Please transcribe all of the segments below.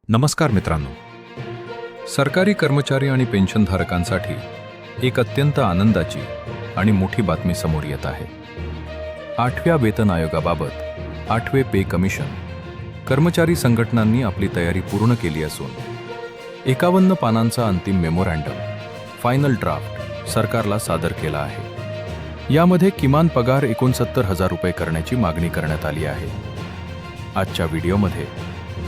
नमस्कार मित्रांनो. सरकारी कर्मचारी आणि पेन्शनधारकांसाठी एक अत्यंत आनंदाची आणि मोठी बातमी समोर येत आहे. 8व्या वेतन आयोगाबाबत 8वे पे कमिशन कर्मचारी संघटनांनी आपली तयारी पूर्ण केली असून 51 पानांचा अंतिम मेमोरँडम फायनल ड्राफ्ट सरकारला सादर केला आहे. यामध्ये किमान पगार 69,000 रुपये करण्याची मागणी करण्यात आली आहे. आजच्या व्हिडिओमध्ये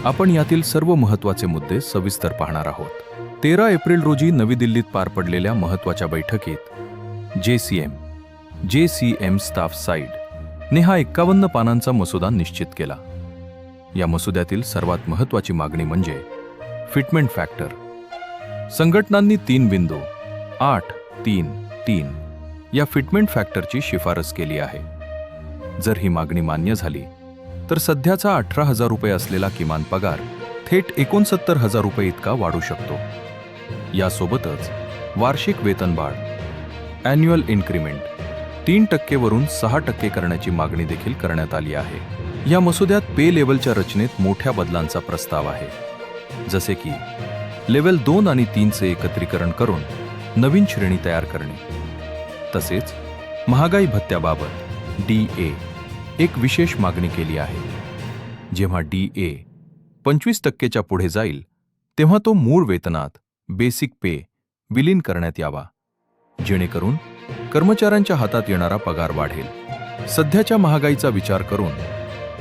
आपण यातील सर्व महत्त्वाचे मुद्दे सविस्तर पाहणार आहोत. 13 एप्रिल रोजी नवी दिल्लीत पार पडलेल्या महत्त्वाच्या बैठकीत JCM स्टाफ साइड ने हा 51 पानांचा मसुदा निश्चित केला. या मसुद्यातील सर्वात महत्त्वाची मागणी म्हणजे फिटमेंट फॅक्टर. संघटनांनी 3.833 या फिटमेंट फॅक्टरची शिफारस केली आहे. जर ही मागणी मान्य झाली तर सध्याचा 18,000 रुपये असलेला किमान पगार थेट 69,000 रुपये इतका वाढू शकतो. यासोबतच वार्षिक वेतनवाढ ॲन्युअल इन्क्रिमेंट 3% वरून 6% करण्याची मागणी देखील करण्यात आली आहे. या मसुद्यात पे लेवलच्या रचनेत मोठ्या बदलांचा प्रस्ताव आहे, जसे की लेवल 2 आणि 3 चे एकत्रीकरण करून नवीन श्रेणी तयार करणे. तसेच महागाई भत्त्याबाबत DA एक विशेष मागणी केली आहे. जेव्हा DA 25%च्या पुढे जाईल तेव्हा तो मूळ वेतनात बेसिक पे विलीन करण्यात यावा, जेणेकरून कर्मचाऱ्यांच्या हातात येणारा पगार वाढेल. सध्याच्या महागाईचा विचार करून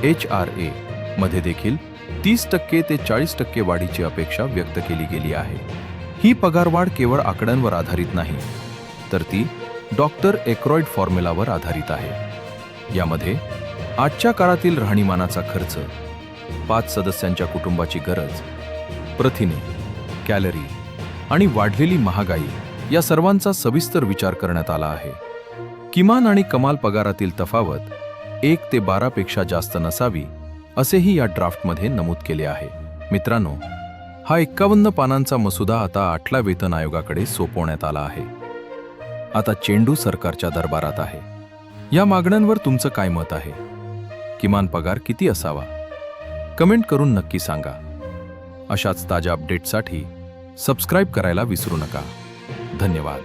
HRA मध्ये देखील 30% ते 40% वाढीची अपेक्षा व्यक्त केली गेली आहे. ही पगारवाढ केवळ आकड्यांवर आधारित नाही, तर ती डॉक्टर एक्रॉइड फॉर्म्युलावर आधारित आहे. यामध्ये आजच्या काळातील राहणीमानाचा खर्च, 5 सदस्यांच्या कुटुंबाची गरज, प्रथिने, कॅलरी आणि वाढलेली महागाई या सर्वांचा सविस्तर विचार करण्यात आला आहे. किमान आणि कमाल पगारातील तफावत 1 ते 12 पेक्षा जास्त नसावी, असेही या ड्राफ्टमध्ये नमूद केले आहे. मित्रांनो, हा 51 पानांचा मसुदा आता 8ल्या वेतन आयोगाकडे सोपवण्यात आला आहे. आता चेंडू सरकारच्या दरबारात आहे. या मागण्यांवर तुमचं काय मत आहे? किमान पगार किती असावा? कमेंट करून नक्की सांगा. अशाच ताज्या अपडेट्ससाठी सबस्क्राईब करायला विसरू नका. धन्यवाद.